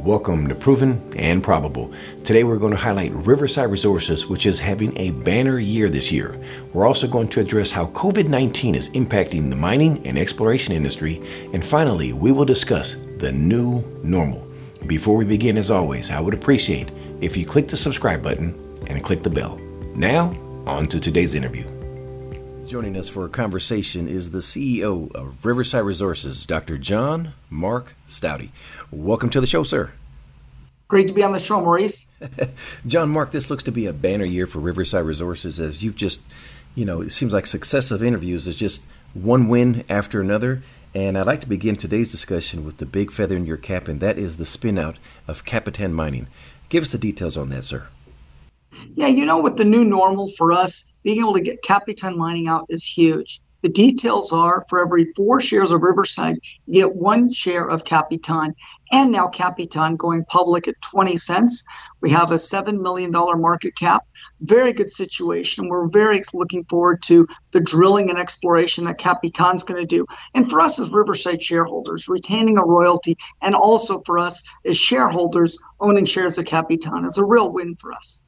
Welcome to Proven and Probable. Today we're going to highlight Riverside Resources, which is having a banner year this year. We're also going to address how COVID-19 is impacting the mining and exploration industry. And finally, we will discuss the new normal. Before we begin, as always, I would appreciate if you click the subscribe button and click the bell. Now, on to today's interview. Joining us for a conversation is the CEO of Riverside Resources, Dr. John-Mark Staude. Welcome to the show, sir. Great to be on the show, Maurice. John-Mark, this looks to be a banner year for Riverside Resources, as you've just, it seems like successive interviews is just one win after another. And I'd like to begin today's discussion with the big feather in your cap, and that is the spin-out of Capitan Mining. Give us the details on that, sir. Yeah, with the new normal for us, being able to get Capitan Mining out is huge. The details are for every 4 shares of Riverside, you get 1 share of Capitan. And now Capitan going public at 20 cents. We have a $7 million market cap. Very good situation. We're very looking forward to the drilling and exploration that Capitan's going to do. And for us as Riverside shareholders, retaining a royalty, and also for us as shareholders, owning shares of Capitan is a real win for us.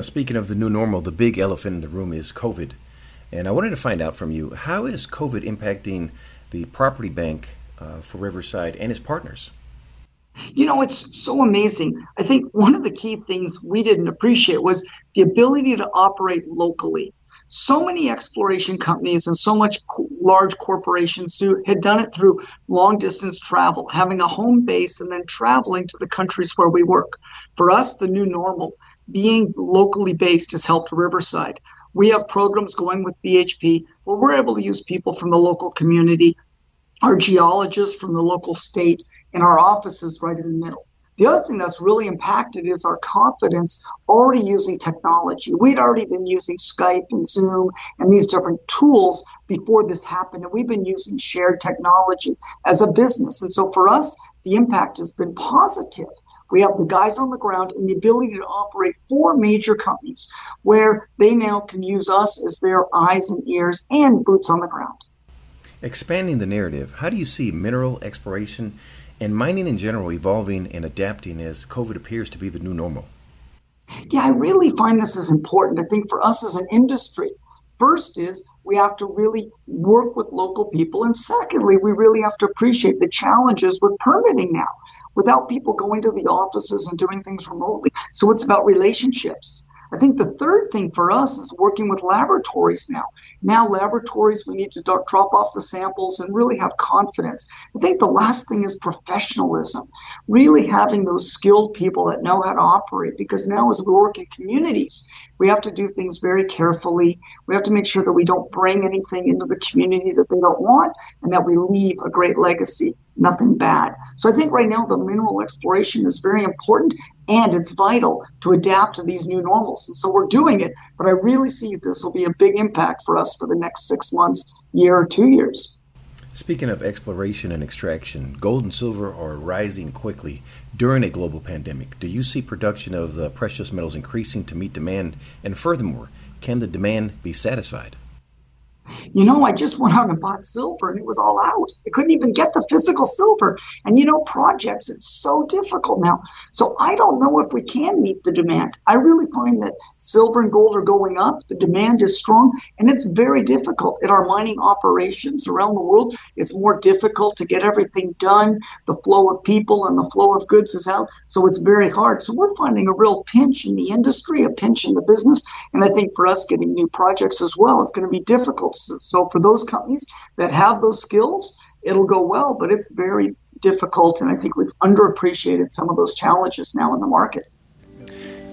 Speaking of the new normal, the big elephant in the room is COVID. And I wanted to find out from you, how is COVID impacting the property bank for Riverside and its partners? It's so amazing. I think one of the key things we didn't appreciate was the ability to operate locally. So many exploration companies and so much large corporations had done it through long distance travel, having a home base and then traveling to the countries where we work. For us, the new normal, being locally based, has helped Riverside. We have programs going with BHP where we're able to use people from the local community, our geologists from the local state, and our offices right in the middle. The other thing that's really impacted is our confidence already using technology. We'd already been using Skype and Zoom and these different tools before this happened, and we've been using shared technology as a business. And so for us, the impact has been positive. We have the guys on the ground and the ability to operate 4 major companies where they now can use us as their eyes and ears and boots on the ground. Expanding the narrative, how do you see mineral exploration and mining in general evolving and adapting as COVID appears to be the new normal? Yeah, I really find this is important. I think for us as an industry, first is we have to really work with local people. And secondly, we really have to appreciate the challenges with permitting now without people going to the offices and doing things remotely. So it's about relationships. I think the third thing for us is working with laboratories now. Now laboratories, we need to drop off the samples and really have confidence. I think the last thing is professionalism, really having those skilled people that know how to operate, because now as we work in communities, we have to do things very carefully. We have to make sure that we don't bring anything into the community that they don't want and that we leave a great legacy, nothing bad. So I think right now the mineral exploration is very important and it's vital to adapt to these new normals. And so we're doing it, but I really see this will be a big impact for us for the next 6 months, year or 2 years. Speaking of exploration and extraction, gold and silver are rising quickly during a global pandemic. Do you see production of the precious metals increasing to meet demand? And furthermore, can the demand be satisfied? I just went out and bought silver and it was all out. I couldn't even get the physical silver. And projects, it's so difficult now. So I don't know if we can meet the demand. I really find that silver and gold are going up. The demand is strong and it's very difficult. In our mining operations around the world, it's more difficult to get everything done. The flow of people and the flow of goods is out. So it's very hard. So we're finding a real pinch in the industry, a pinch in the business. And I think for us getting new projects as well, it's going to be difficult. So for those companies that have those skills, it'll go well, but it's very difficult. And I think we've underappreciated some of those challenges now in the market.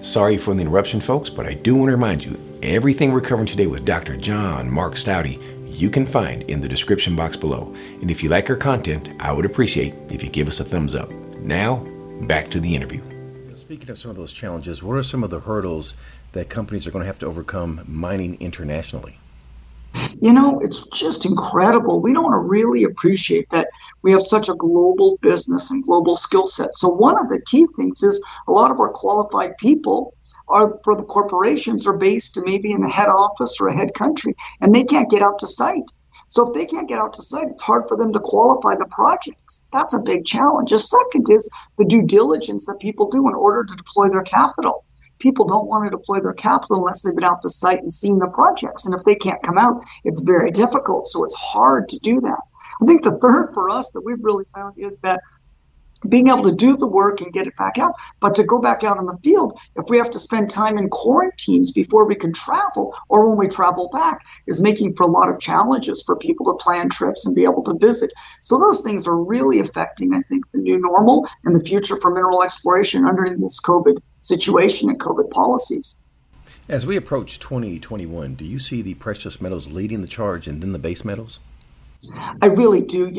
Sorry for the interruption, folks, but I do want to remind you, everything we're covering today with Dr. John-Mark Staude, you can find in the description box below. And if you like our content, I would appreciate if you give us a thumbs up. Now, back to the interview. Speaking of some of those challenges, what are some of the hurdles that companies are going to have to overcome mining internationally? It's just incredible. We don't really appreciate that we have such a global business and global skill set. So one of the key things is a lot of our qualified people for the corporations are based maybe in a head office or a head country, and they can't get out to site. So if they can't get out to site, it's hard for them to qualify the projects. That's a big challenge. A second is the due diligence that people do in order to deploy their capital. People don't want to deploy their capital unless they've been out to site and seen the projects. And if they can't come out, it's very difficult. So it's hard to do that. I think the third for us that we've really found is that being able to do the work and get it back out, but to go back out in the field, if we have to spend time in quarantines before we can travel or when we travel back, is making for a lot of challenges for people to plan trips and be able to visit. So those things are really affecting, I think, the new normal and the future for mineral exploration under this COVID situation and COVID policies. As we approach 2021, do you see the precious metals leading the charge and then the base metals? I really do.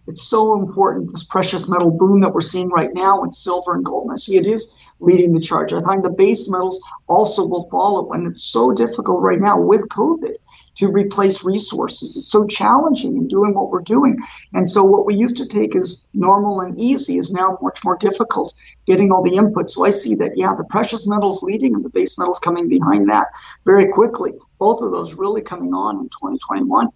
It's so important, this precious metal boom that we're seeing right now in silver and gold. And I see it is leading the charge. I think the base metals also will follow. And it's so difficult right now with COVID to replace resources. It's so challenging in doing what we're doing. And so what we used to take as normal and easy is now much more difficult, getting all the input. So I see that, the precious metals leading and the base metals coming behind that very quickly. Both of those really coming on in 2021.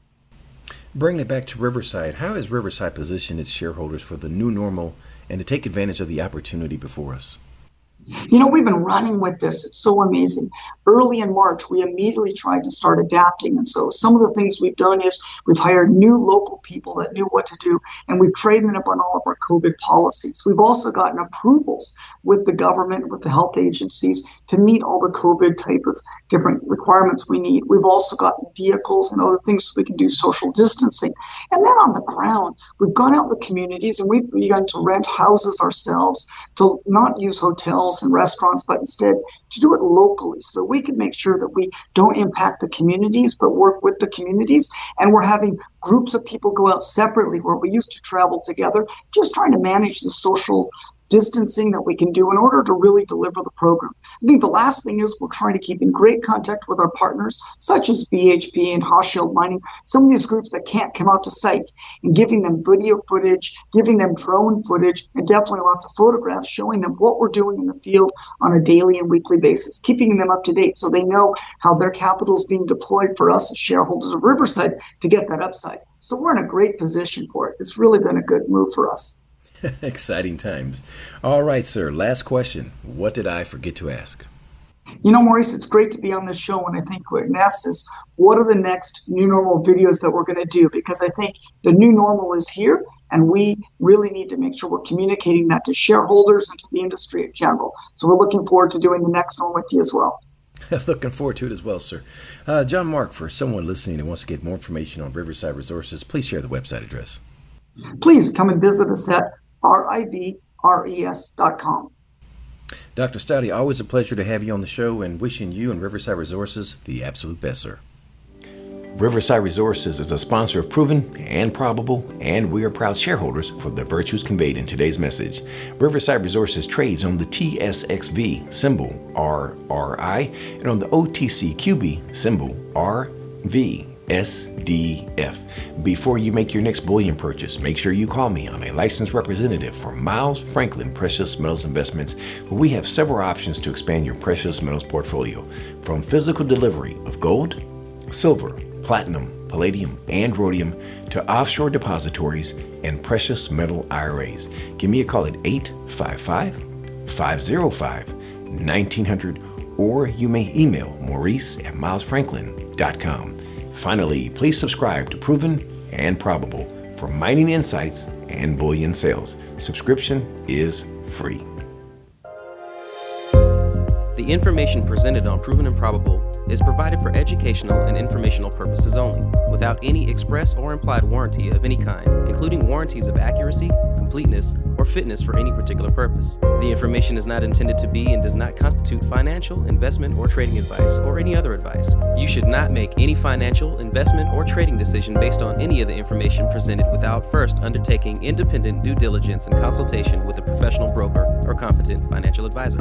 Bringing it back to Riverside, how has Riverside positioned its shareholders for the new normal and to take advantage of the opportunity before us? We've been running with this. It's so amazing. Early in March, we immediately tried to start adapting. And so some of the things we've done is we've hired new local people that knew what to do, and we've trained them up on all of our COVID policies. We've also gotten approvals with the government, with the health agencies to meet all the COVID type of different requirements we need. We've also gotten vehicles and other things so we can do social distancing. And then on the ground, we've gone out in the communities and we've begun to rent houses ourselves, to not use hotels and restaurants, but instead to do it locally so we can make sure that we don't impact the communities, but work with the communities. And we're having groups of people go out separately where we used to travel together, just trying to manage the social distancing that we can do in order to really deliver the program. I think the last thing is we're trying to keep in great contact with our partners, such as BHP and Hochschild Mining, some of these groups that can't come out to site, and giving them video footage, giving them drone footage, and definitely lots of photographs showing them what we're doing in the field on a daily and weekly basis, keeping them up to date so they know how their capital is being deployed for us as shareholders of Riverside to get that upside. So we're in a great position for it. It's really been a good move for us. Exciting times. All right, sir. Last question. What did I forget to ask? Maurice, it's great to be on this show. And I think what next is, what are the next new normal videos that we're going to do? Because I think the new normal is here, and we really need to make sure we're communicating that to shareholders and to the industry in general. So we're looking forward to doing the next one with you as well. Looking forward to it as well, sir. John-Mark, for someone listening and wants to get more information on Riverside Resources, please share the website address. Please come and visit us at rivres.com. Dr. Staude, always a pleasure to have you on the show, and wishing you and Riverside Resources the absolute best, sir. Riverside Resources is a sponsor of Proven and Probable, and we are proud shareholders for the virtues conveyed in today's message. Riverside Resources trades on the TSX.V, symbol RRI, and on the OTCQB, symbol RVSDF. Before you make your next bullion purchase, make sure you call me. I'm a licensed representative for Miles Franklin Precious Metals Investments, where we have several options to expand your precious metals portfolio, from physical delivery of gold, silver, platinum, palladium, and rhodium to offshore depositories and precious metal IRAs. Give me a call at 855-505-1900, or you may email maurice@milesfranklin.com. Finally, please subscribe to Proven and Probable for mining insights and bullion sales. Subscription is free. The information presented on Proven and Probable is provided for educational and informational purposes only, without any express or implied warranty of any kind, including warranties of accuracy, completeness, or fitness for any particular purpose. The information is not intended to be and does not constitute financial, investment, or trading advice, or any other advice. You should not make any financial, investment, or trading decision based on any of the information presented without first undertaking independent due diligence and consultation with a professional broker or competent financial advisor.